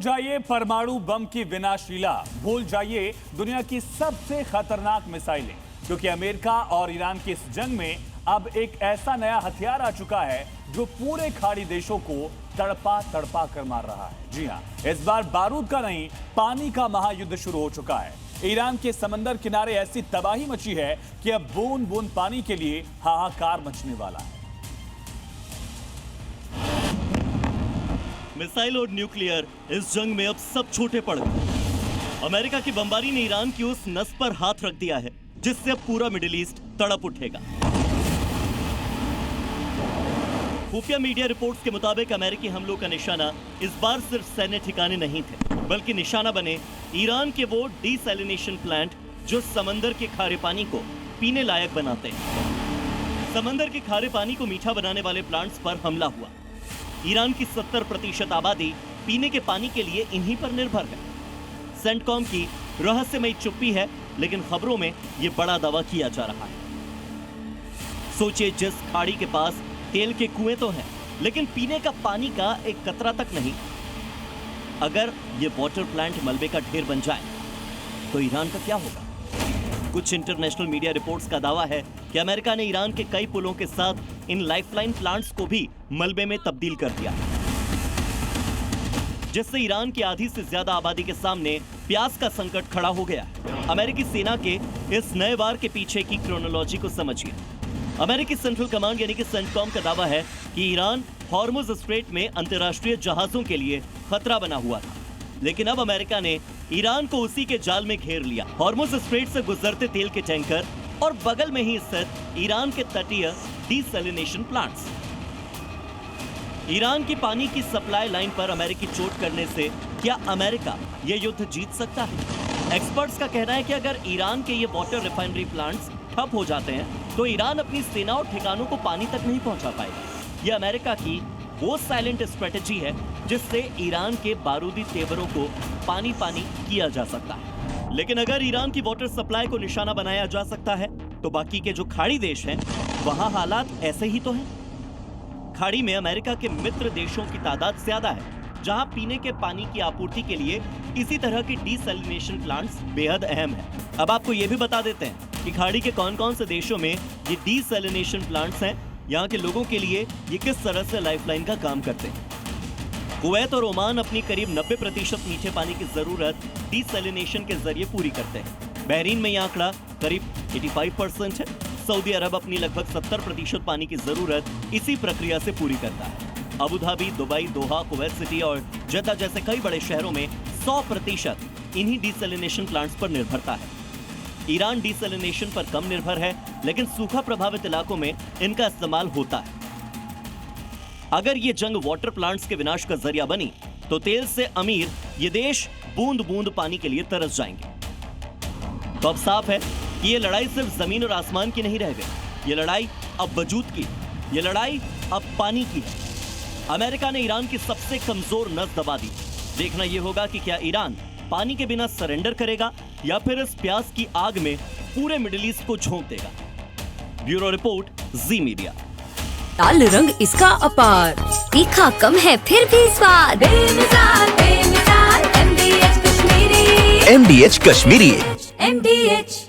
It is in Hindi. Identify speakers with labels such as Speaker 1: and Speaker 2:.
Speaker 1: जाइए परमाणु बम की विनाशलीला, भूल जाइए दुनिया की सबसे खतरनाक मिसाइलें, क्योंकि अमेरिका और ईरान की इस जंग में अब एक ऐसा नया हथियार आ चुका है जो पूरे खाड़ी देशों को तड़पा तड़पा कर मार रहा है। जी हां, इस बार बारूद का नहीं, पानी का महायुद्ध शुरू हो चुका है। ईरान के समंदर किनारे ऐसी तबाही मची है कि अब बूंद बूंद पानी के लिए हाहाकार मचने वाला है।
Speaker 2: मिसाइल और न्यूक्लियर इस जंग में अब सब छोटे पड़ गए। अमेरिका की बमबारी ने ईरान की उस नस पर हाथ रख दिया है जिससे अब पूरा मिडिल ईस्ट तड़प उठेगा। खुफिया मीडिया रिपोर्ट्स के मुताबिक अमेरिकी हमलों का निशाना इस बार सिर्फ सैन्य ठिकाने नहीं थे, बल्कि निशाना बने ईरान के वो डीसैलिनेशन प्लांट जो समंदर के खारे पानी को पीने लायक बनाते हैं। समंदर के खारे पानी को मीठा बनाने वाले प्लांट्स पर हमला हुआ। ईरान की 70% आबादी पीने के पानी के लिए इन्हीं पर निर्भर है। सेंटकॉम की रहस्यमयी चुप्पी है, लेकिन खबरों में यह बड़ा दावा किया जा रहा है। सोचिए, जिस खाड़ी के पास तेल के कुएं तो हैं, लेकिन पीने का पानी का एक कतरा तक नहीं। अगर ये वाटर प्लांट मलबे का ढेर बन जाए तो ईरान का क्या होगा? कुछ इंटरनेशनल मीडिया रिपोर्ट्स का दावा है कि अमेरिका ने ईरान के कई पुलों के साथ इन लाइफलाइन प्लांट्स को भी मलबे में तब्दील कर दिया, जिससे ईरान की आधी से ज्यादा आबादी के सामने प्यास का संकट खड़ा हो गया। अमेरिकी सेना के इस नए वार के पीछे की क्रोनोलॉजी को समझिए। अमेरिकी सेंट्रल कमांड यानी कि सेंटकॉम का दावा है कि ईरान हॉर्मुज स्ट्रेट में अंतर्राष्ट्रीय जहाजों के लिए खतरा बना हुआ था, लेकिन अब अमेरिका ने ईरान को उसी के जाल में घेर लिया। हॉर्मुज स्ट्रेट से गुजरते तेल के टैंकर और बगल में ही स्थित ईरान के तटीय डीसैलिनेशन प्लांट्स। ईरान की पानी की सप्लाई लाइन पर अमेरिकी चोट करने से क्या अमेरिका यह युद्ध जीत सकता है? एक्सपर्ट्स का कहना है कि अगर ईरान के ये वाटर रिफाइनरी प्लांट्स ठप हो जाते हैं तो ईरान अपनी सेना और ठिकानों को पानी तक नहीं पहुंचा पाएगा। यह अमेरिका की वो साइलेंट स्ट्रेटेजी है जिससे ईरान के बारूदी तेवरों को पानी पानी किया जा सकता है। लेकिन अगर ईरान की वाटर सप्लाई को निशाना बनाया जा सकता है तो बाकी के जो खाड़ी देश हैं वहां हालात ऐसे ही तो हैं। खाड़ी में अमेरिका के मित्र देशों की तादाद ज्यादा है, जहां पीने के पानी की आपूर्ति के लिए इसी तरह की डीसैलिनेशन प्लांट्स बेहद अहम है। अब आपको ये भी बता देते हैं कि खाड़ी के कौन कौन से देशों में ये डीसैलिनेशन प्लांट्स हैं, यहाँ के लोगों के लिए ये किस तरह से लाइफलाइन का काम करते हैं। कुवैत और ओमान अपनी करीब 90% मीठे पानी की जरूरत डीसैलिनेशन के जरिए पूरी करते हैं। बहरीन में यह आंकड़ा करीब 85% है। सऊदी अरब अपनी लगभग 70% पानी की जरूरत इसी प्रक्रिया से पूरी करता है। अबू धाबी, दुबई, दोहा, कुवैत सिटी और जद्दा जैसे कई बड़े शहरों में 100% इन्हीं डीसैलिनेशन प्लांट्स पर निर्भरता है। ईरान डीसैलिनेशन पर कम निर्भर है, लेकिन सूखा प्रभावित इलाकों में इनका इस्तेमाल होता है। अगर ये जंग वाटर प्लांट्स के विनाश का जरिया बनी तो तेल से अमीर ये देश बूंद बूंद पानी के लिए तरस जाएंगे। तो अब साफ है कि ये लड़ाई सिर्फ जमीन और आसमान की नहीं रह गई। ये लड़ाई अब वजूद की, ये लड़ाई अब पानी की है। अमेरिका ने ईरान की सबसे कमजोर नस दबा दी। देखना यह होगा कि क्या ईरान पानी के बिना सरेंडर करेगा या फिर इस प्यास की आग में पूरे मिडिल ईस्ट को झोंक देगा। ब्यूरो रिपोर्ट, जी मीडिया।
Speaker 3: लाल रंग इसका अपार, तीखा कम है फिर भी स्वाद। बेमिसाल बेमिसाल MDH Kashmiri.
Speaker 4: MDH Kashmiri.
Speaker 3: MDH